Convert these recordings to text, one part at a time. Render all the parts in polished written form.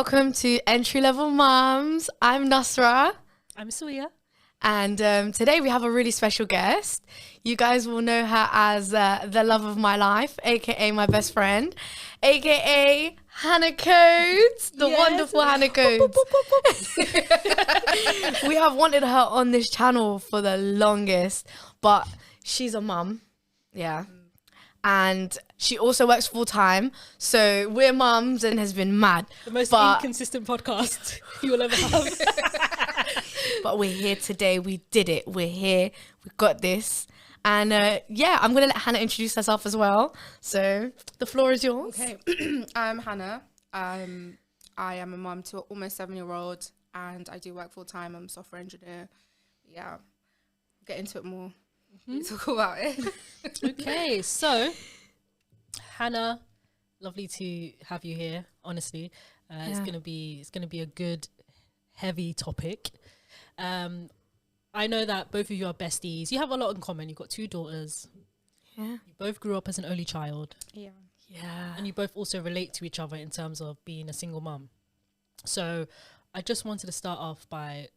welcome to Entry Level Moms. I'm Nasra. I'm Suya. And today we have a really special guest. You guys will know her as the love of my life, aka my best friend, aka HanaCodes, the wonderful HanaCodes. We have wanted her on this channel for the longest, but she's a mum, and she also works full time. So we're mums and has been mad. The most inconsistent podcast you will ever have. But we're here today. We did it. We're here. We got this. And I'm going to let Hannah introduce herself as well. So the floor is yours. Okay. I'm Hannah. I am a mum to an almost 7-year-old and I do work full time. I'm a software engineer. Yeah. Get into it more. Talk about it. Okay. So, Hannah, lovely to have you here. Honestly, it's gonna be a good, heavy topic. I know that both of you are besties. You have a lot in common. You've got 2 daughters. Yeah. You both grew up as an only child. Yeah. And you both also relate to each other in terms of being a single mum. So I just wanted to start off by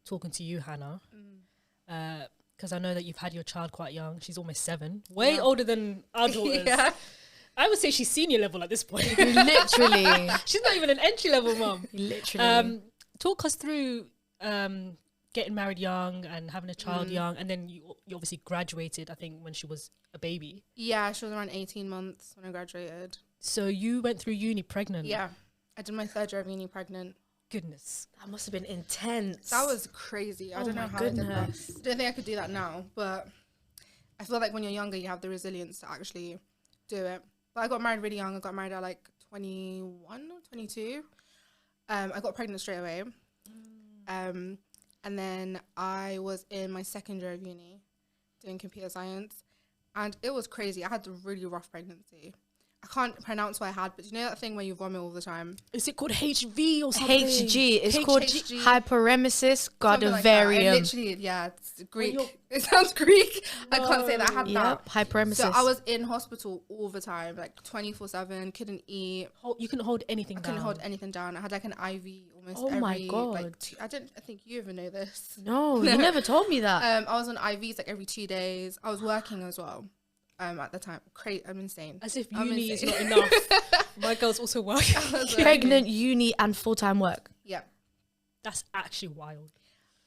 talking to you, Hannah, because I know that you've had your child quite young. She's almost 7, way older than our daughters. I would say she's senior level at this point. Literally. She's not even an entry level mum. Literally. Talk us through getting married young and having a child young, and then you obviously graduated, I think, when she was a baby. Yeah, she was around 18 months when I graduated. So you went through uni pregnant? Yeah. I did my 3rd year of uni pregnant. Goodness. That must have been intense. That was crazy. I don't know how I did that. I don't think I could do that now, but I feel like when you're younger, you have the resilience to actually do it. But I got married really young. I got married at like 21 or 22. I got pregnant straight away. And then I was in my 2nd year of uni doing computer science. And it was crazy. I had a really rough pregnancy. I can't pronounce what I had, but you know that thing where you vomit all the time? Is it called HV or something? HG. It's HG. called hyperemesis gadavarium. Literally, it's Greek. It sounds Greek. I can't say that. I had that. Yep, hyperemesis. So I was in hospital all the time, like 24/7. Couldn't eat. You couldn't hold anything down. I couldn't hold anything down. I had like an IV almost Oh my God. Like I think you even know this. No, you never told me that. I was on IVs like every 2 days. I was working as well. At the time, I'm insane. As if uni is not enough. My girl's also working. Pregnant, uni, and full-time work. Yeah, that's actually wild.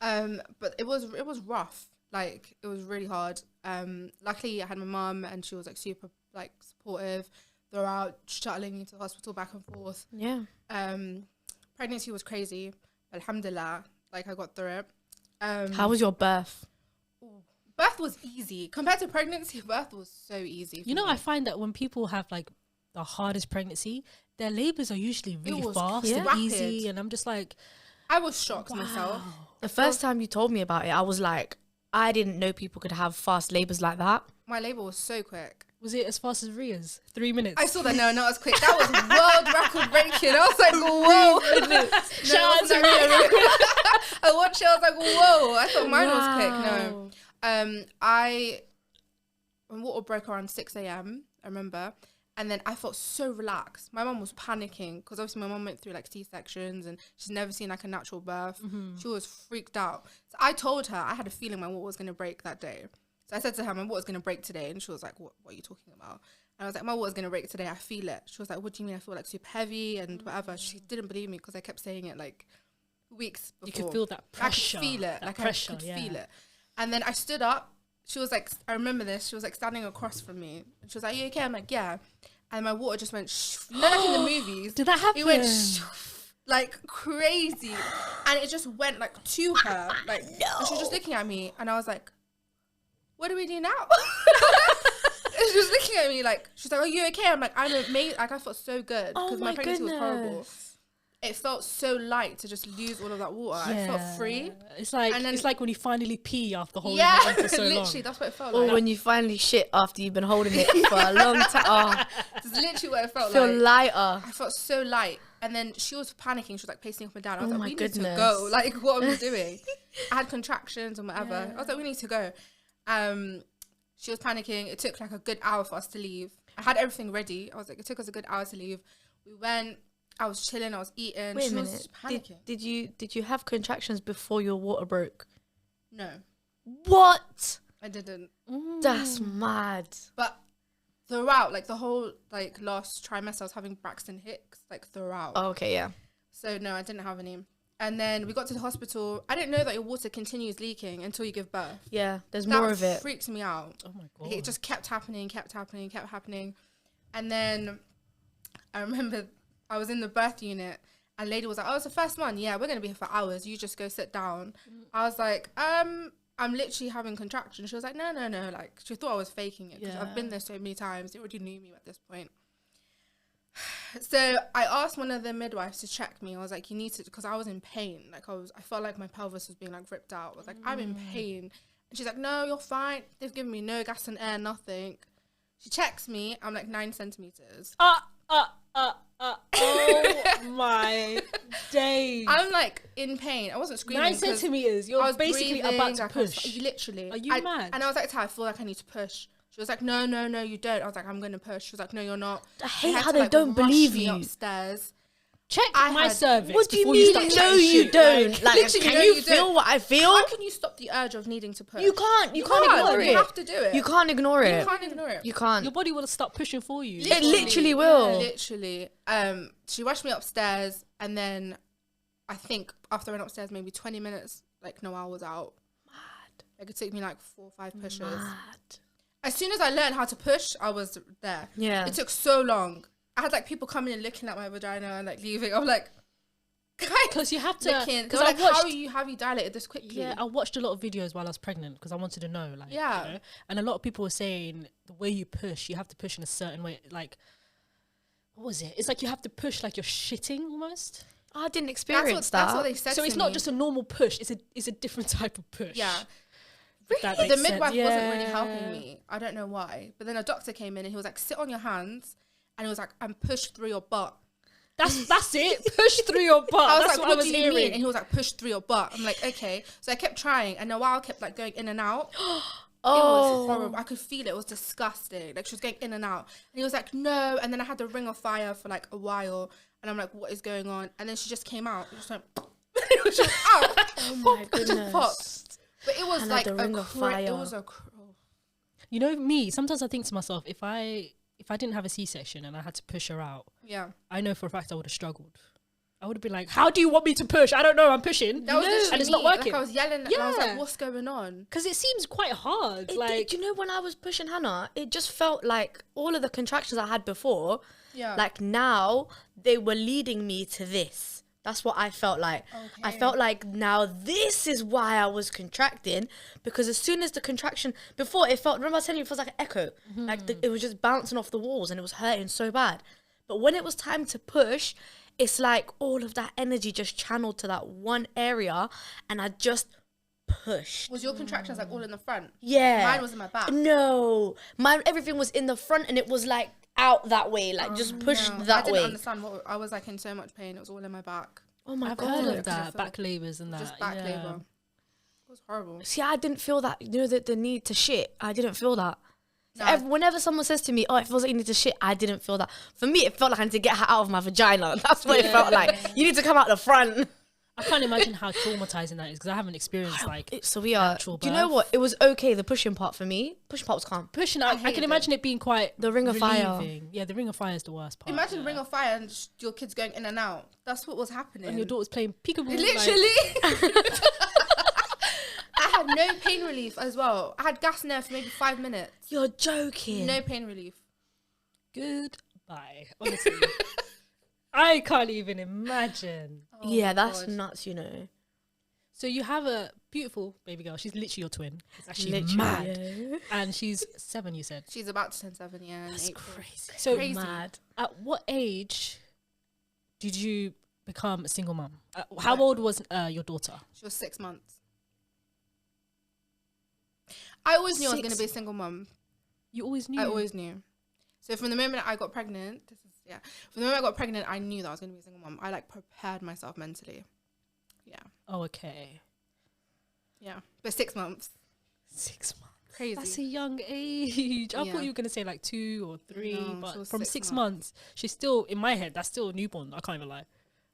But it was rough. Like it was really hard. Luckily, I had my mum, and she was like super like supportive throughout, shuttling me to the hospital back and forth. Yeah. Pregnancy was crazy. Alhamdulillah, like I got through it. How was your birth? Birth was easy compared to pregnancy. Birth was so easy. You know, I find that when people have like the hardest pregnancy, their labors are usually really fast and rapid. easy, and I'm just like, I was shocked myself. The first time you told me about it, I was like, I didn't know people could have fast labors like that. My labor was so quick. was it as fast as Ria's? 3 minutes. I saw that. No, not as quick. That was world record breaking. I was like, whoa. Shout out to Ria. I watched it. I was like, whoa. I thought mine was quick. No. When water broke around 6 a.m, I remember, and then I felt so relaxed. My mum was panicking because obviously my mum went through like C-sections and she's never seen like a natural birth. She was freaked out. So I told her I had a feeling my water was going to break that day. So I said to her, my water's going to break today, and she was like, what are you talking about? And I was like, my water's going to break today. I feel it. She was like, what do you mean? I feel like super heavy and whatever. She didn't believe me because I kept saying it like weeks before. You could feel that pressure. I could feel it. Like pressure, I could feel it. And then I stood up. She was like, I remember this. She was like standing across from me. And she was like, you okay? I'm like, yeah. And my water just went, you know, like in the movies. Did that happen? It went like crazy. And it just went like to her. Like, and she was just looking at me. And I was like, what do we do now? And she was looking at me like, she's like, are you okay? I'm like, I'm amazing. Like, I felt so good because my pregnancy was horrible. It felt so light to just lose all of that water. I felt free. It's like it's like when you finally pee after holding it on for so long. Literally, that's what it felt Or like. when you finally shit after you've been holding it for a long time. Oh, that's literally what it felt feel like. lighter. I felt so light. And then she was panicking. She was like pacing up and down. I was like, my we goodness. need to go. Like, what are we doing? I had contractions and whatever. I was like, we need to go. She was panicking. It took like a good hour for us to leave. I had everything ready. I was like, it took us a good hour to leave. We went. I was chilling, I was eating. Wait a she minute. was panicking. Did you have contractions before your water broke? No, What? I didn't. That's mad. But throughout, like the whole like last trimester, I was having Braxton Hicks like throughout. Oh, okay, yeah. So no, I didn't have any. And then we got to the hospital. I didn't know that your water continues leaking until you give birth. Yeah, there's That more of it. freaked me out. Oh my Like, god. it just kept happening. And then I remember I was in the birth unit and lady was like, oh, it's the first one. Yeah, we're going to be here for hours. You just go sit down. I was like, I'm literally having contractions. She was like, no. Like, she thought I was faking it because I've been there so many times. They already knew me at this point. So I asked one of the midwives to check me. I was like, you need to, because I was in pain. Like I felt like my pelvis was being like ripped out. I was like, I'm in pain. And she's like, no, you're fine. They've given me no gas and air, nothing. She checks me. I'm like 9 centimeters. Oh my days. I'm like in pain. I wasn't screaming. 9 centimeters. You're basically about to like, push. Literally. Are you mad? And I was like, I feel like I need to push. She was like, no, you don't. I was like, I'm going to push. She was like, no, you're not. I hate how they don't believe you. Upstairs. Check my cervix. What do you before mean? start No, chatting you shit. don't. Like, literally, can no, you you feel don't. what I feel? How can you stop the urge of needing to push? You can't. You You can't can't. ignore You it. have to do it. You can't ignore it. You can't ignore it. You can't. Your body will start pushing for you. It literally will. Yeah, literally. She rushed me upstairs, and then I think after I went upstairs, maybe 20 minutes, like Noelle was out. Mad. Like it took me like 4 or 5 pushes. Mad. As soon as I learned how to push, I was there. Yeah. It took so long. I had like people coming and looking at my vagina and like leaving. I'm like, Because you have to. looking. Because Like, I watched. have you dilated this quickly? Yeah, I watched a lot of videos while I was pregnant because I wanted to know, like, Yeah. you know? And a lot of people were saying the way you push, you have to push in a certain way. Like, what was it? It's like you have to push like you're shitting almost. I didn't experience that. That's what they said. So to it's not me. just a normal push. It's a different type of push. Yeah. That The makes midwife sense. wasn't really Yeah. helping me. I don't know why. But then a doctor came in and he was like, sit on your hands. And he was like, and push through your butt. That's it. Push through your butt. I was That's like, what I what was do you hearing. mean? And he was like, push through your butt. I'm like, okay. So I kept trying. And Noelle kept like going in and out. It was horrible. I could feel it. It was disgusting. Like she was going in and out. And he was like, no. And then I had the ring of fire for like a while. And I'm like, what is going on? And then she just came out. It just went, it was just out. Oh my goodness. But it was And like the ring of fire. It was a You know me. Sometimes I think to myself, if I didn't have a C-section and I had to push her out, yeah. I know for a fact I would have struggled. I would have been like, "How do you want me to push? I don't know. I'm pushing, That was literally and it's me. not working." Like I was yelling. And I was Yeah. like, what's going on? Because it seems quite hard. It like, did. Do you know when I was pushing Hannah, it just felt like all of the contractions I had before, Yeah. like now they were leading me to this. That's what I felt like. I Okay. felt like now this is why I was contracting, because as soon as the contraction, before it felt, remember I was telling you, it feels like an echo. Like it was just bouncing off the walls and it was hurting so bad. But when it was time to push, it's like all of that energy just channeled to that one area and I just pushed. Was your contractions like all in the front? Yeah. Mine was in my back. No, everything was in the front and it was like out that way, like just pushed No, I that didn't way. understand what I was like in so much pain. It was all in my back. Oh my I've god! heard I of that feel back labours and that. Just back yeah. labor. It was horrible. See, I didn't feel that. You know, the need to shit. I didn't feel that. So No. whenever someone says to me, "Oh, it feels like you need to shit," I didn't feel that. For me, it felt like I need to get her out of my vagina. That's what it felt like. You need to come out the front. I can't imagine how traumatizing that is because I haven't experienced like So we are. Actual Do you know birth. what? It was okay. The pushing part for me. Pushing part was calm. pushing. I hated can imagine it being quite The ring of fire. relieving. Yeah, the ring of fire is the worst part. Imagine yeah. Ring of Fire and just your kids going in and out. That's what was happening. And your daughter's playing peekaboo. Literally. I had no pain relief as well. I had gas in there for maybe 5 minutes. You're joking. No pain relief. Goodbye. Honestly, I can't even imagine. Oh Yeah, my that's God. nuts. You know. So you have a beautiful baby girl. She's literally your twin. It's actually Literally, mad. yeah. And she's 7. You said. She's about to turn 7, yeah. in That's April. crazy. So Crazy. Mad. at what age did you become a single mum? How old was your daughter? She was 6 months. I always knew I was going to 6. be a single mum. You always knew. I always knew. So from the moment I got pregnant, from the moment I got pregnant, I knew that I was going to be a single mum. I like prepared myself mentally. Yeah. Oh, okay. Yeah. But 6 months. 6 months. Crazy. That's a young age. I Yeah. thought you were gonna say like 2 or 3, No, she but was from 6 6 months. months, she's still in my head. That's still a newborn. I can't even lie.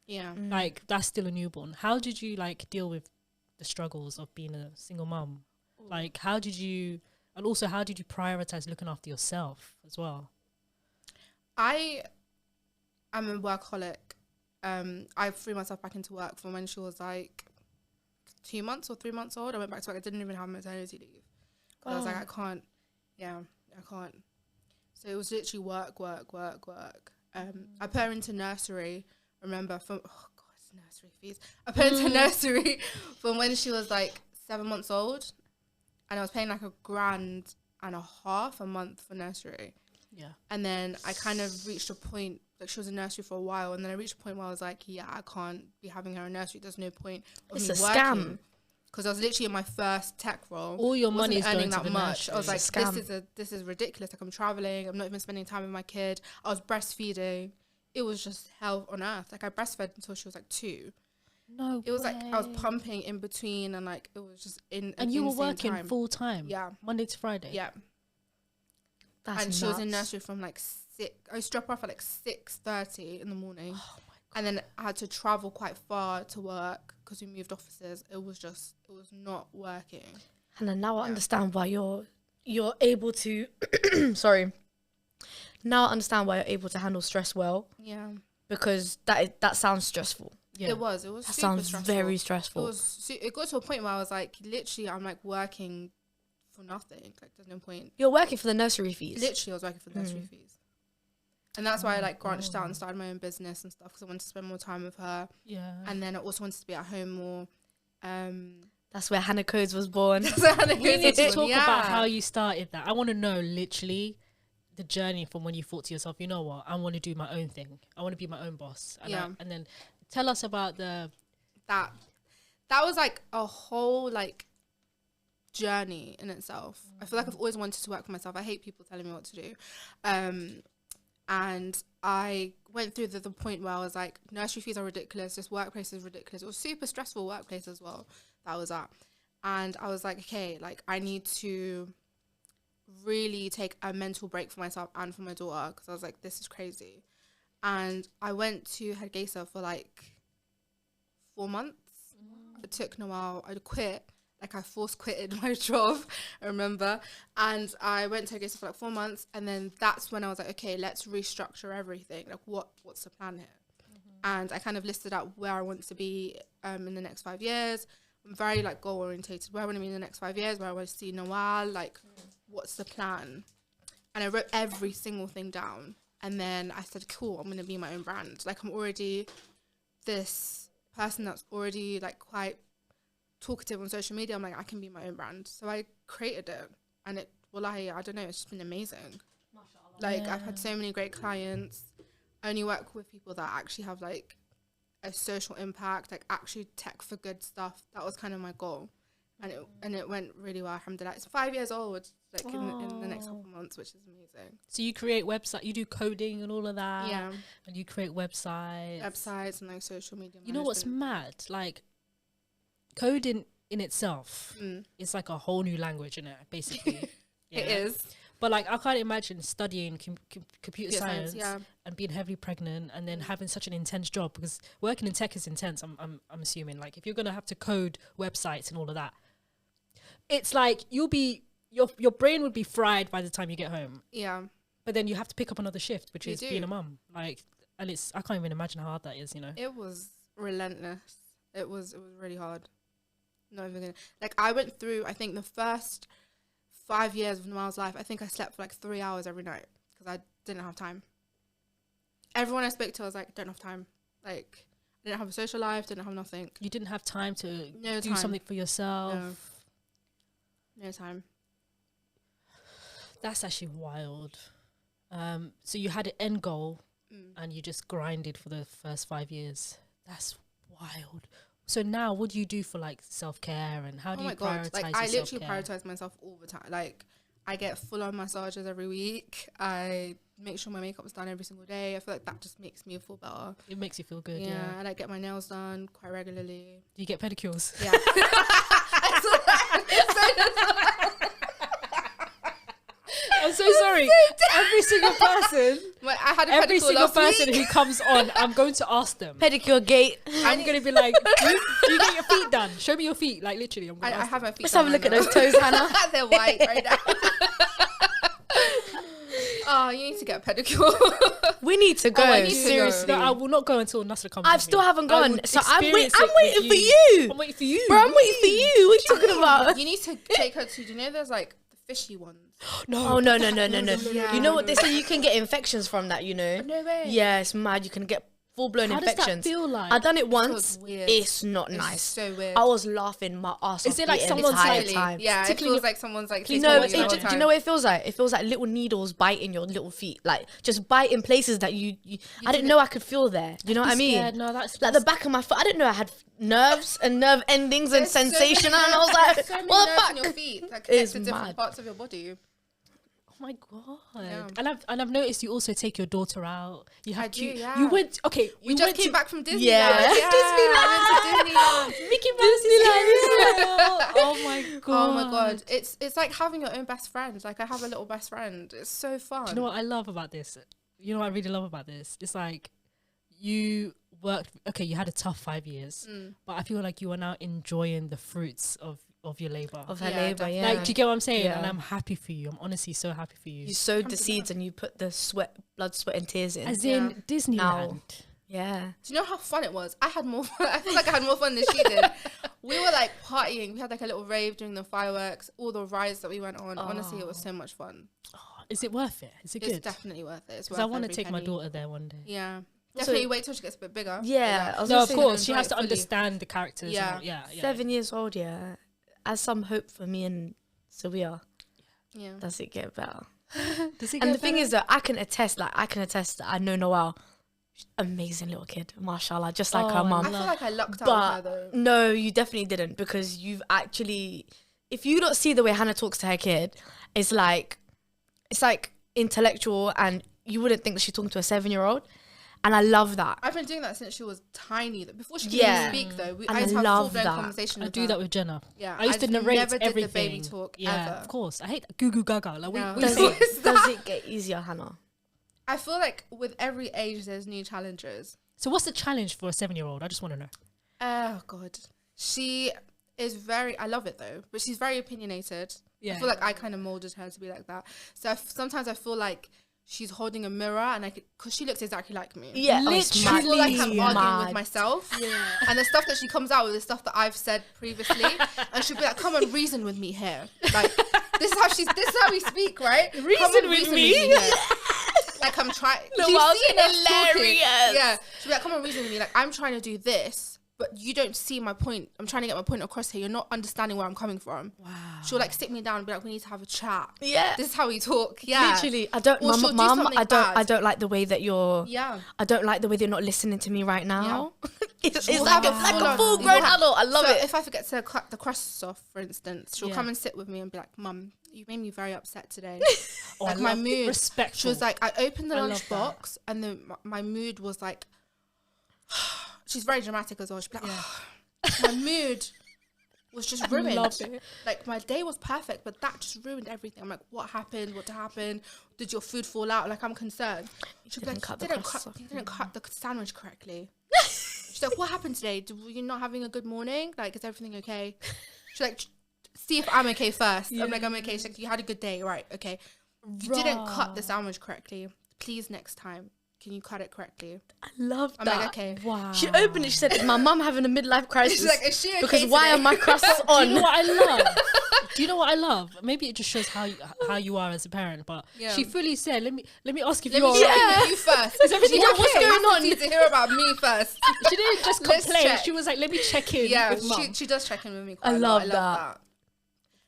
Yeah. Like that's still a newborn. How did you like deal with the struggles of being a single mum? Like how did you, and also how did you prioritize looking after yourself as well? I am a workaholic. I threw myself back into work from when she was like 2 months or 3 months old. I went back to work. I didn't even have maternity leave. 'Cause I was like, I can't. Yeah, I can't. So it was literally work. I put her into nursery. Remember from nursery fees. I put her into nursery from when she was like 7 months old, and I was paying like $1.50 a month for nursery. Yeah. And then I kind of reached a point, like she was in nursery for a while, and then I reached a point where I was like, yeah, I can't be having her in nursery. There's no point of It's me a working. scam. Because I was literally in my first tech role. All your money is wasn't going earning to that the much. I was like, nursery. It's a this is ridiculous. Like I'm traveling. I'm not even spending time with my kid. I was breastfeeding. It was just hell on earth. Like I breastfed until she was like 2. No. It was like I was pumping in between, and like it was just in. And you were working time. full time. Yeah. Monday to Friday. Yeah. That's And she was in nuts. nursery from like 6. I used to drop her off at like 6:30 in the morning. Oh my God. And then I had to travel quite far to work because we moved offices. It was not working. And now I understand why you're able to sorry. Now I understand why you're able to handle stress well, Yeah. because that sounds stressful. Yeah. It was That super sounds stressful. very It stressful. it got to a point where I was like, literally, I'm like working for nothing. Like, there's no point. You're working for the nursery fees. Literally, I was working for the nursery fees. And that's why I like branched out and started my own business and stuff, because I wanted to spend more time with her. Yeah. And then I also wanted to be at home more. That's where HanaCodes was born. We need to talk Yeah. about how you started that. I want to know literally the journey from when you thought to yourself, you know what, I want to do my own thing. I want to be my own boss. And Yeah. and then tell us about the... that was like a whole like journey in itself. I feel like I've always wanted to work for myself. I hate people telling me what to do. And I went through the point where I was like, nursery fees are ridiculous. This workplace is ridiculous. It was super stressful workplace as well that I was at. And I was like, okay, like I need to really take a mental break for myself and for my daughter, because I was like, this is crazy. And I went to Hargeisa for like 4 months. It took a while. I quit. Like I force quitted my job, I remember. And I went to Hargeisa for like 4 months. And then that's when I was like, okay, let's restructure everything. Like what's the plan here? And I kind of listed out where I want to be in the next 5 years. I'm very like goal orientated. Where I want to be in the next 5 years, where I want to see Noel, like what's the plan? And I wrote every single thing down. And then I said, cool, I'm going to be my own brand. Like I'm already this person that's already like quite talkative on social media. I'm like, I can be my own brand. So I created it, and it, wallahi, I don't know, it's just been amazing. Like I've had so many great clients. I only work with people that actually have like a social impact, like actually tech for good stuff. That was kind of my goal. And it went really well, alhamdulillah. It's 5 years old, like in the next couple of months, which is amazing. So you create website, you do coding and all of that. Yeah. And you create websites. Websites and like social media You know what's management. mad? Like coding in itself is like a whole new language, in it, basically. It is. But like I can't imagine studying computer Yeah, science yeah. and being heavily pregnant and then having such an intense job, because working in tech is intense. I'm assuming, like if you're gonna have to code websites and all of that, it's like your brain would be fried by the time you get home. Yeah. But then you have to pick up another shift, which You is do. being a mum. Like, and I can't even imagine how hard that is. You know. It was relentless. It was really hard. Not even gonna, like I went through, I think the first 5 years of Noel's life, I think I slept for like 3 hours every night because I didn't have time. Everyone I spoke to, I was like, don't have time. Like, I didn't have a social life, didn't have nothing. You didn't have time to No do time. something for yourself. No time. That's actually wild. So you had an end goal and you just grinded for the first 5 years. That's wild. So now what do you do for like self-care, and how do you prioritize Like your I literally self-care? prioritize myself all the time. Like I get full-on massages every week. I make sure my makeup is done every single day. I feel like that just makes me feel better. It makes you feel good, Yeah, yeah. I like get my nails done quite regularly. Do you get pedicures? Yeah. I'm so sorry. Every single person, Like, I had a every pedicure single last person week. who comes on, I'm going to ask them. Pedicure gate. I'm going to be like, do you get your feet done? Show me your feet. Like, literally, I'm going to I ask have them. my feet. Let's have a done look at right those toes, Hannah. now. They're white right now. Oh, you need to get a pedicure. We need to go. I need to go. Seriously. No, I will not go until Nasra comes. I with still me. haven't I gone. would So I'm experience waiting it for with you. I'm waiting for you. Bro, I'm waiting for you. What are you talking about? You need to take her to. Do you know there's like the fishy ones? Oh, no. Yeah. You know what they say? You can get infections from that, you know? No way. Yeah, it's mad. You can get full-blown How does that infections. feel like? I done it feels once. weird. It's not It's nice. so weird. I was laughing my ass off Is it like the someone's entire like- time. Yeah, it tickling feels your- like someone's like. You taking know, over it, you all the do you time. know what it feels like? It feels like little needles biting your little feet. Like, just bite in places that you I didn't know I could feel there. Do you know what I mean? Scared. No, that's Like the back of my foot. I didn't know I had nerves and nerve endings and There's so many- sensation. And I was like, so many what nerves in the your fuck? feet that It's connect to different mad. parts of your body. Oh my god! Yeah. And I've noticed you also take your daughter out. You have I do, cute. yeah. You went. Okay, We you just went came to back from Disneyland. Yeah. I went to Disneyland. Mickey Mouse is Oh my god! Oh my god, it's like having your own best friend. Like I have a little best friend. It's so fun. Do you know what I love about this? You know what I really love about this? It's like you worked. Okay, you had a tough 5 years, but I feel like you are now enjoying the fruits of your labor. Of her Yeah, labour, definitely. yeah. Like, do you get what I'm saying? Yeah. And I'm happy for you. I'm honestly so happy for you. You sowed the seeds and you put the blood, sweat, and tears in. As Yeah. in Disneyland. Now. Yeah. Do you know how fun it was? I had more fun. I feel like I had more fun than she did. We were like partying. We had like a little rave during the fireworks, all the rides that we went on. Honestly, it was so much fun. Is it worth it? Is it It's good? definitely worth it. It's Because worth I want to every take my penny. daughter there one day. Yeah. Also- Definitely wait till she gets a bit bigger. Yeah. I was No, gonna of say, course she has to fully. understand the characters. Yeah. Yeah, yeah. 7 years old, yeah. As some hope for me and Sylvia. Yeah. Does it get better? Does it And get the thing better? is that I can attest that I know Noelle. Amazing little kid, mashallah, just like Oh, her I mum. I feel like I lucked out But with her though. no, you definitely didn't, because you've actually, if you don't see the way Hannah talks to her kid, it's like intellectual, and you wouldn't think that she's talking to a 7-year-old. And I love that. I've been doing that since she was tiny. Before she could Yeah. even speak though, And I used to I have love full-blown that. conversation I with do her. that with Jenna. Yeah, I used to just narrate never did everything. the baby talk Yeah, ever. of course. I hate goo goo gaga. Like Yeah. we Does say. it, does it get easier, Hannah? I feel like with every age there's new challenges. So what's the challenge for a 7-year-old? I just want to know. Oh god, she is very. I love it though, but she's very opinionated. Yeah. I feel like I kind of molded her to be like that. So sometimes I feel like she's holding a mirror, and because she looks exactly like me. Yeah, oh, it's I mad. feel like I'm arguing Mad. with myself. Yeah. And the stuff that she comes out with is stuff that I've said previously, and she'll be like, "Come and reason with me here." Like this is how we speak, right? Come Reason and with me? here. Like I'm trying. No, She's I was seen us talking. hilarious. Yeah, she'll be like, "Come and reason with me." Like I'm trying to do this, but you don't see my point. I'm trying to get my point across here. You're not understanding where I'm coming from. Wow. She'll like sit me down and be like, "We need to have a chat." Yeah. This is how we talk. Yeah, Literally, I don't, Or she'll do mum, something I bad. don't like the way that you're, Yeah. I don't like the way that you're not listening to me right now. It's We'll like, have it's a like a full-on- full we'll grown have- adult. I love so it. if I forget to cut the crusts off, for instance, she'll Yeah. come and sit with me and be like, "Mum, you made me very upset today." Oh, like I my love- mood. respectful. She was like, I opened the I love lunchbox and then my mood was like, she's very dramatic as well. She'd be like, my mood was just ruined. love it. Like my day was perfect, but that just ruined everything. I'm like, what happened? What happened? Did your food fall out? Like I'm concerned. She'd be like, cut the you crusts off. didn't cut the sandwich correctly. She's like, what happened today? Were you not having a good morning? Like, is everything okay? She's like, see if I'm okay first. I'm like, I'm okay. She's like, you had a good day, right? Okay. You didn't cut the sandwich correctly. Please, next time, can you cut it correctly? I love I'm that. like, okay. Wow. She opened it. She said, "Is my mum having a midlife crisis?" She's like, is she okay because why today? are my crusts Do on? you know what I love? Do you know what I love? Maybe it just shows how you are as a parent. But Yeah. she fully said, "Let me ask if Let you're me alright." check with you first. Is everything She okay? what's going on? Need to hear about me first. She didn't just Let's complain. check. She was like, "Let me check in Yeah, with mum." she does check in with me quite I a lot. love that.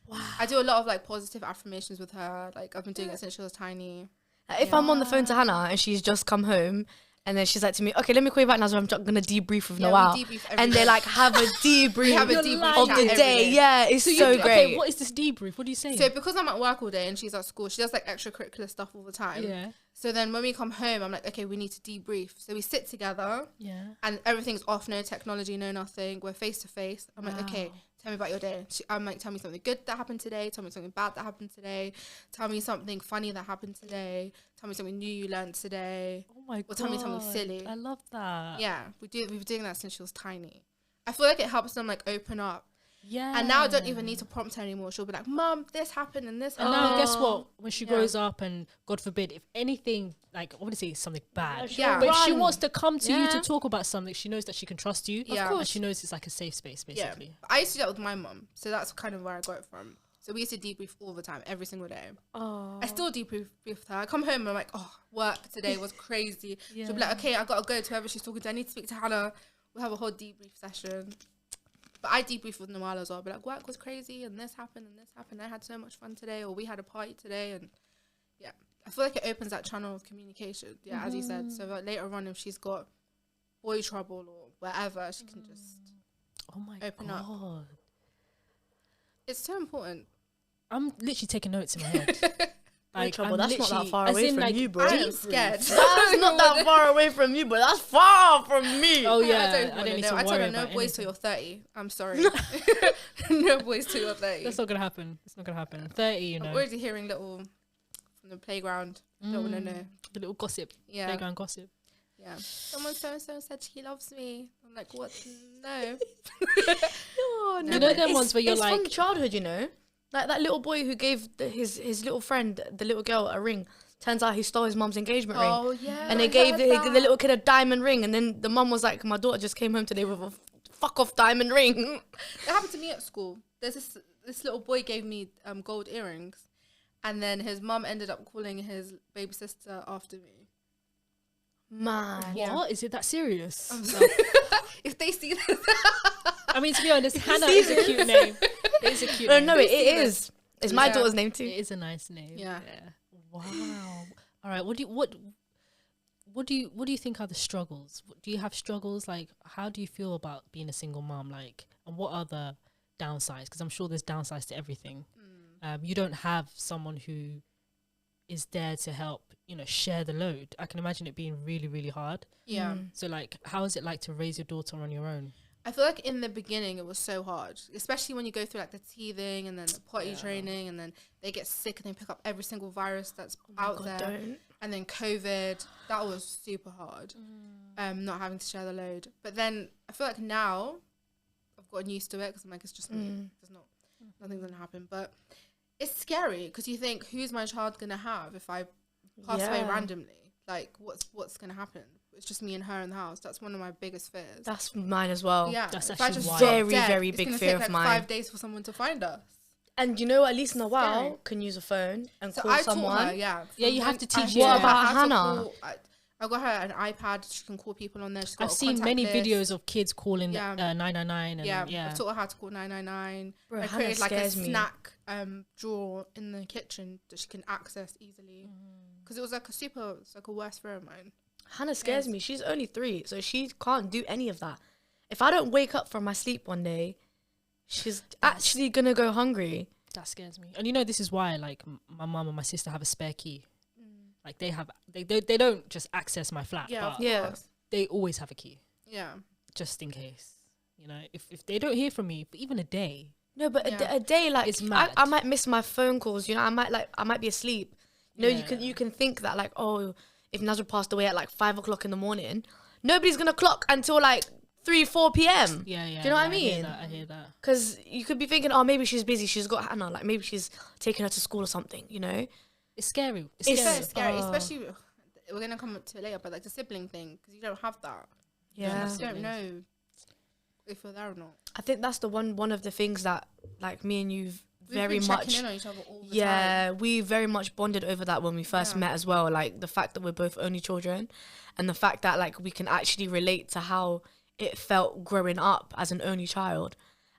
Wow. I do a lot of like positive affirmations with her. Like I've been doing it since she was tiny. If I'm on the phone to Hannah and she's just come home And then she's like to me, okay, let me call you back now. So I'm going to debrief with Yeah, Noelle. we debrief every And day. they like have a debrief We have a You're debrief lying. of chat the every day. Yeah, it's so great. Okay, what is this debrief? What are you saying? So because I'm at work all day and she's at school, she does like extracurricular stuff all the time. yeah. So then when we come home, I'm like, okay, we need to debrief. So we sit together Yeah. and everything's off, no technology, no nothing. We're face to face. I'm like, okay, tell me about your day. I'm like, tell me something good that happened today. Tell me something bad that happened today. Tell me something funny that happened today. Tell me something new you learned today. Oh my god. Or tell me something silly. I love that. Yeah, we've been doing that since she was tiny. I feel like it helps them like open up. Yeah. And now I don't even need to prompt her anymore. She'll be like, Mum, this happened and this And happened. now, guess what? When she Yeah. grows up, and God forbid, if anything, like, I want to say something bad, Yeah. but if she Run. wants to come to you to Yeah. talk about something, she knows that she can trust you. Yeah. Of And course. she knows it's like a safe space, basically. Yeah. I used to do that with my mum. So that's kind of where I got it from. So we used to debrief all the time, every single day. Oh. I still debrief with her. I come home and I'm like, oh, work today was crazy. Yeah. She'll be like, okay, I got to go to whoever she's talking to. I need to speak to Hannah. We'll have a whole debrief session. But I debrief with Noelle as well. I'll be like, work was crazy and this happened and this happened. I had so much fun today, or we had a party today. And yeah, I feel like it opens that channel of communication. Yeah, as you said. So that later on, if she's got boy trouble or whatever, she can just Oh my Open up. god. it's so important. I'm literally taking notes in my head. trouble. I'm That's not that literally- far as away in, from like, you, bro. I am scared. That's not that far away from you, but that's far from me. Oh yeah, I don't, I wanna don't need know. to I told worry her no about boys till anything. you're 30. I'm sorry. No boys till you're 30. That's not gonna happen. It's not gonna happen. 30, you I'm know, already hearing little from the playground. Don't want to know. the little gossip, Yeah. playground gossip. Yeah. Someone so and so said she loves me. I'm like, what? No. Oh, You know but them ones where you're it's from like- childhood, you know? Like that little boy who gave his little friend, the little girl, a ring. Turns out he stole his mum's engagement ring. Oh yeah. And they gave the little kid a diamond ring. And then the mum was like, my daughter just came home today with a fuck off diamond ring. It happened to me at school. There's this little boy gave me gold earrings, and then his mum ended up calling his baby sister after me. Man. Yeah. What is it that serious? If they see this, I mean, to be honest, Hannah is a cute name. It is a cute name. No, it is. It's my Yeah. daughter's name too. It is a nice name. Yeah. Wow. All right. What do you think are the struggles? Do you have struggles? Like, how do you feel about being a single mom? Like, and what are the downsides? Because I'm sure there's downsides to everything. You don't have someone who is there to help, share the load. I can imagine it being really, really hard. yeah. So, like, how is it like to raise your daughter on your own? I feel like in the beginning it was so hard, especially when you go through like the teething and then the potty training, and then they get sick and they pick up every single virus that's out God, there. don't. And then COVID, that was super hard. Not having to share the load. But then I feel like now I've gotten used to it because I'm like, it's just me. Nothing's gonna happen. But it's scary because you think, who's my child gonna have if I pass away Yeah. randomly? Like, what's gonna happen? It's just me and her in the house. That's one of my biggest fears. That's mine as well. Yeah, That's if I actually just wild. drop Very, dead, very it's big gonna fear take of like mine. 5 days for someone to find us. And you know, at least Noelle Scary. can use a phone and So call I someone. taught her, yeah. Yeah, you have to I teach taught her. her What about how to Hannah? call- I got her an iPad. She can call people on there. She's got I've a seen contact many list. videos of kids calling Yeah. 999 and Yeah, I've taught her how to call 999. Bro, I Hannah created like a scares me. snack drawer in the kitchen that she can access easily. Because it was like it's like a worst fear of mine. Hannah scares me. She's only 3, so she can't do any of that. If I don't wake up from my sleep one day, she's actually gonna go hungry. That scares me. And this is why, like, my mum and my sister have a spare key. Like, they don't just access my flat, Yeah, but of Yeah. course. they always have a key, Yeah. just in case. If they don't hear from me for even a day, No, but Yeah. a day like It's mad. I might miss my phone calls. I might be asleep. You Yeah. can think that like, oh, if Nazra passed away at like 5 o'clock in the morning, nobody's gonna clock until like 3-4 p.m. yeah. Do you know what I mean? I hear that. Because you could be thinking, oh, maybe she's busy. She's got Hannah. Like maybe she's taking her to school or something. It's scary. It's It's- very scary, oh. especially we're gonna come to it later, but like the sibling thing, because you don't have that. Yeah. You don't know if you're there or not. I think that's the one of the things that like me and you We've very been much. checking in on each other all the time. Yeah, we very much bonded over that when we first Yeah. met as well. Like the fact that we're both only children, and the fact that like we can actually relate to how it felt growing up as an only child,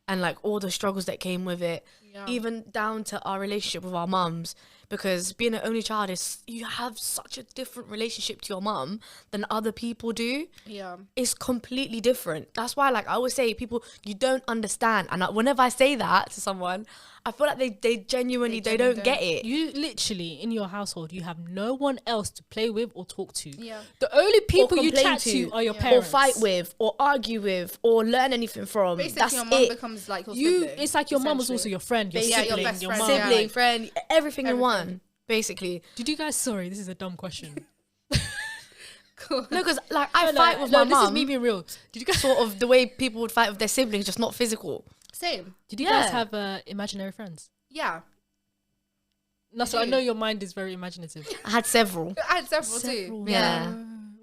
and like all the struggles that came with it, Yeah. even down to our relationship with our mums. because being an only child is, you have such a different relationship to your mum than other people do. Yeah. It's completely different. That's why, like, I always say, people, you don't understand. And whenever I say that to someone, I feel like they genuinely, they don't get it. You literally, in your household, you have no one else to play with or talk to. Yeah. The only people you complain chat to are your or parents. fight with, or argue with, or learn anything from. Basically, That's your mum it. becomes like your You, sibling, it's like your mum was essentially. also your friend, your Yeah, your sibling, best your friend, mum. yeah. Sibling, friend, everything in Everything. one, basically. Did you guys? Sorry, this is a dumb question. Cool. No, because like I fight with my This is mum, me being real. Did you guys? sort of the way people would fight with their siblings, just not physical. Same. Did you Yeah. guys have imaginary friends? Yeah. No, so I do. know your mind is very imaginative. I had several. I had several too. Yeah.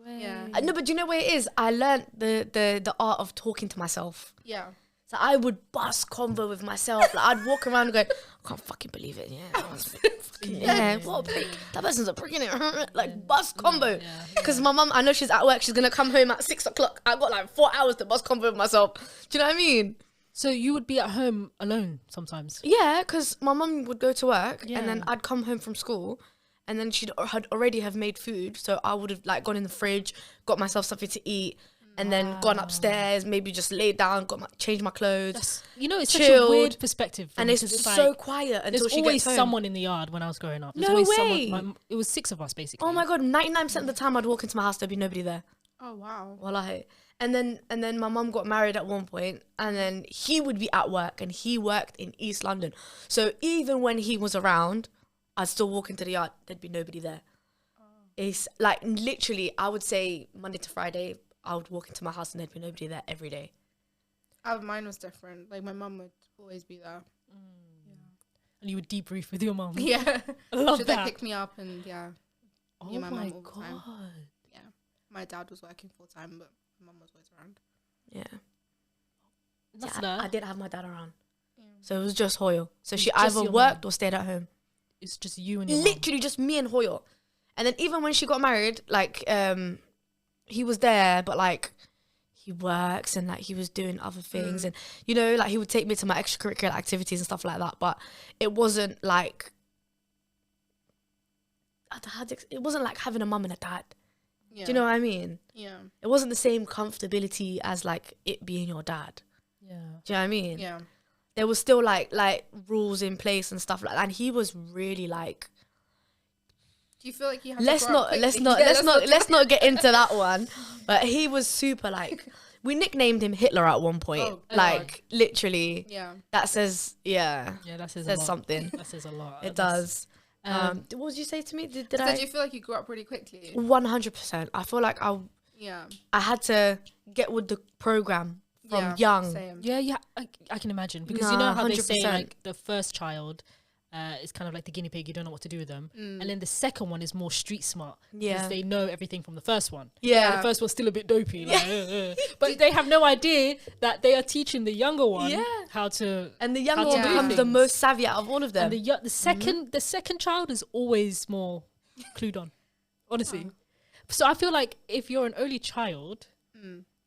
Yeah. No, but do you know what it is? I learned the art of talking to myself. Yeah. So I would bust convo with myself. Like I'd walk around and go, I can't fucking believe it. Yeah, that was fucking, yeah, what a prick. That person's a prick, innit? Like bust combo. Because my mum, I know she's at work. She's gonna come home at 6 o'clock. I got like 4 hours to bust convo with myself. Do you know what I mean? So you would be at home alone sometimes. Yeah, because my mum would go to work and then Yeah. I'd come home from school and then had already have made food. So I would have like gone in the fridge, got myself something to eat, and then gone upstairs, maybe just laid down, changed my clothes. That's, you know, it's such a Chilled. weird perspective. For And me, it's 'cause so like, quiet until there's she always gets home. someone in the yard when I was growing up. There's No always way. it was 6 of us basically. Oh my God, 99% of the time I'd walk into my house, there'd be nobody there. Oh wow. Wallahi. And then my mum got married at one point, and then he would be at work, and he worked in East London. So even when he was around, I'd still walk into the yard, there'd be nobody there. It's like literally, I would say Monday to Friday, I would walk into my house and there'd be nobody there every day. Mine was different. Like my mum would always be there. And you would debrief with your mom. Yeah. I love She'd that. like pick me up and yeah. Oh Yeah, my my mum all the time. god. Yeah. My dad was working full time, but my mum was always around. Yeah. That's Yeah, that. I didn't have my dad around. Yeah. So it was just Hoyle. So It's she just either your worked mum. or stayed at home. It's just you and your mom. Literally just me and Hoyle. And then even when she got married, like he was there, but like he works and like he was doing other things, and you know, like he would take me to my extracurricular activities and stuff like that, but it wasn't like it wasn't like having a mum and a dad. Yeah. Do you know what I mean? Yeah. It wasn't the same comfortability as like it being your dad. Yeah. Do you know what I mean? Yeah. There was still like rules in place and stuff like that, and he was really like, Do you feel like you have let's to grow up not quickly? let's not get into that one. But he was super like, we nicknamed him Hitler at one point. Oh, God. like literally, Yeah. that says Yeah, that says a says lot. something. That says a lot. It does. Um, What did you say to me? Did So I? do you feel like you grew up pretty quickly? 100%. I feel like Yeah. I had to get with the program from Yeah, young. Same. Yeah, I can imagine because Nah, you know how they say 100%. like the first child is kind of like the guinea pig. You don't know what to do with them, and then the second one is more street smart because Yeah. they know everything from the first one. Yeah. The first one's still a bit dopey, like, but they have no idea that they are teaching the younger one Yeah. how to. And the younger How to one do becomes the things. most savvy out of all of them. And the second child is always more clued on, honestly. So I feel like if you're an only child,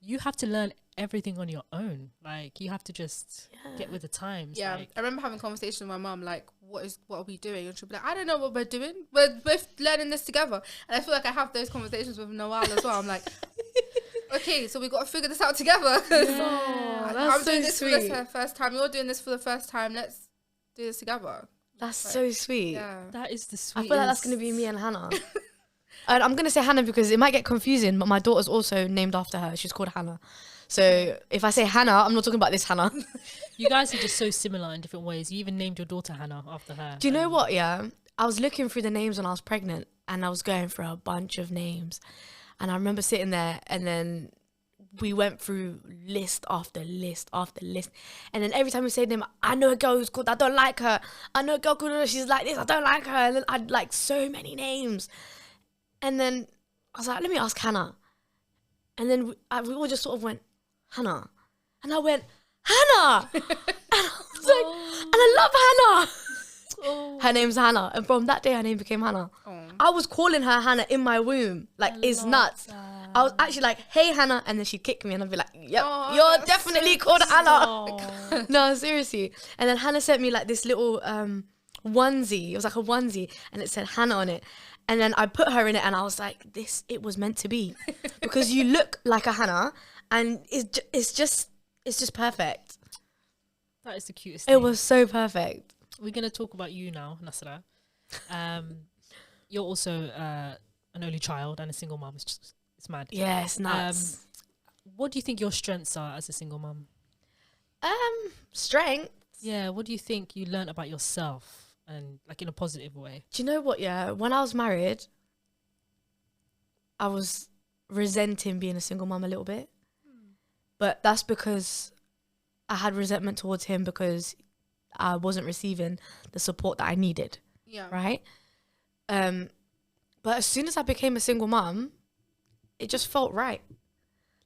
you have to learn everything on your own. Like you have to just get with the times. Yeah, like, I remember having a conversation with my mum, like, what are we doing? And she'll be like, I don't know what we're doing. We're both learning this together. And I feel like I have those conversations with Noel as well. I'm like, okay, so we got to figure this out together. 'cause that's I'm so doing this sweet. for the first time. You're doing this for the first time. Let's do this together. That's so sweet. Yeah. that is the I sweetest. feel like that's going to be me and Hannah. And I'm going to say Hannah because it might get confusing, but my daughter's also named after her. She's called Hannah. So if I say Hannah, I'm not talking about this Hannah. You guys are just so similar in different ways. You even named your daughter Hannah after her. Do you know what? Yeah, I was looking through the names when I was pregnant, and I was going through a bunch of names, and I remember sitting there, and then we went through list after list after list, and then every time we say them, I know a girl who's called, I don't like her. I know a girl called, she's like this, I don't like her. And then I'd like so many names, and then I was like, let me ask Hannah, and then we all just sort of went Hannah, and I went Hannah, and I was like, and I love Hannah. Her name's Hannah, and from that day her name became Hannah. I was calling her Hannah in my womb, like it's nuts. I was actually like, hey Hannah, and then she'd kick me and I'd be like, yep, you're definitely called Hannah. No, seriously. And then Hannah sent me like this little onesie. It was like a onesie, and it said Hannah on it. And then I put her in it, and I was like, it was meant to be, because you look like a Hannah, and it's just perfect. That is the cutest thing. It was so perfect. We're gonna talk about you now, Nasra. You're also an only child and a single mom. It's mad. Yeah, it's nuts. What do you think your strengths are as a single mom? Strength. Yeah, what do you think you learned about yourself, and like in a positive way? Do you know what? Yeah, when I was married, I was resenting being a single mom a little bit, but that's because I had resentment towards him because I wasn't receiving the support that I needed. Yeah. Right. But as soon as I became a single mom, it just felt right.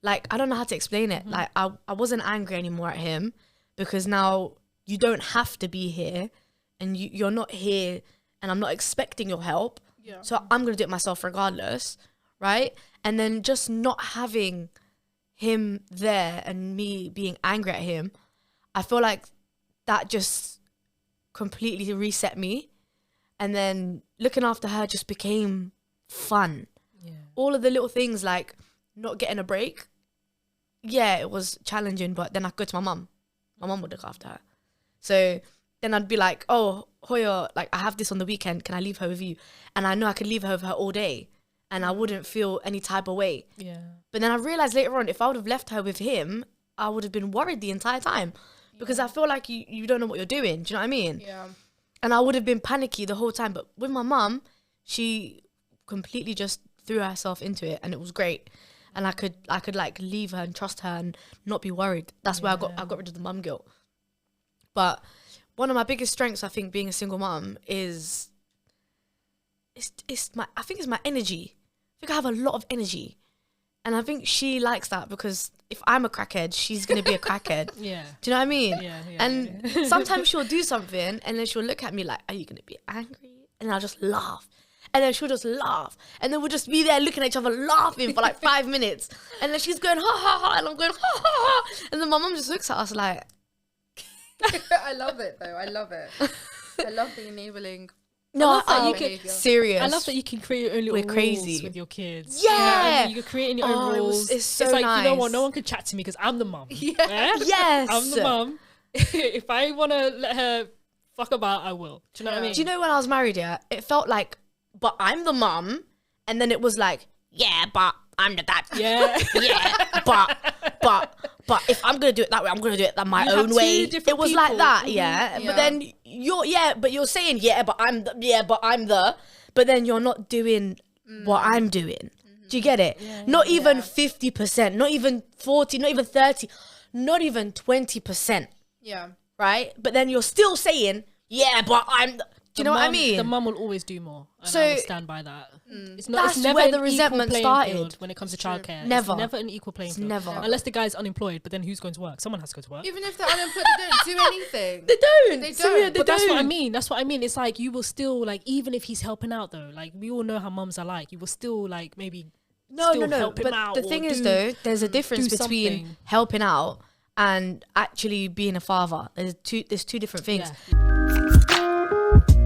Like, I don't know how to explain it. Like, I wasn't angry anymore at him, because now you don't have to be here, and you're not here, and I'm not expecting your help. Yeah. So I'm going to do it myself regardless. Right. And then just not having him there and me being angry at him, I feel like that just completely reset me. And then looking after her just became fun. Yeah. All of the little things, like not getting a break. Yeah, it was challenging, but then I'd go to my mum. My mum would look after her. So then I'd be like, oh, Hoya, like, I have this on the weekend. Can I leave her with you? And I know I could leave her with her all day, and I wouldn't feel any type of way. Yeah. But then I realized later on, if I would have left her with him, I would have been worried the entire time, because I feel like you don't know what you're doing. Do you know what I mean? Yeah. And I would have been panicky the whole time. But with my mum, she completely just threw herself into it, and it was great. And I could like leave her and trust her and not be worried. That's where I got rid of the mum guilt. But one of my biggest strengths, I think, being a single mum is it's my energy. I think I have a lot of energy. And I think she likes that, because if I'm a crackhead, she's going to be a crackhead. Yeah. Do you know what I mean? Yeah. And sometimes she'll do something, and then she'll look at me like, are you going to be angry? And I'll just laugh. And then she'll just laugh. And then we'll just be there looking at each other laughing for like 5 minutes. And then she's going, ha, ha, ha. And I'm going, ha, ha, ha. And then my mum just looks at us like... I love it, though. I love it. I love the enabling. No, you can... Serious. I love that you can create your own little We're rules crazy. with your kids. Yeah. You can create your own rules. It's so it's like, nice. you know what? No one can chat to me because I'm the mum. Yeah. Yes. I'm the mum. If I want to let her fuck about, I will. Do you know what I mean? Do you know when I was married, yeah, it felt like, but I'm the mum, and then it was like, yeah, but I'm the dad. Yeah. Yeah, but if I'm gonna do it that way, I'm gonna do it my You own have way. two different It was people. like that, Mhm. yeah. Yeah. But then you're saying but then you're not doing what I'm doing. Do you get it? Not even 50%, not even 40, not even 30, not even 20%. Yeah. Right? But then you're still saying, yeah, but I'm. Do you know what I mean? The mum will always do more. And So- I will stand by that. It's not. That's It's never where an the equal resentment playing started. field when it comes to childcare. Never. It's never an equal playing field. never. Unless the guy's unemployed, but then who's going to work? Someone has to go to work. Even if they're unemployed, they don't do anything. They don't. They Samia, don't. they But that's what I don't. mean. That's what I mean. It's like you will still, like, even if he's helping out though, like we all know how mums are like. You will still, like, maybe still No. help him But out the or thing is, do- though, there's a difference do between something. helping out and actually being a father. There's two different things. Yeah.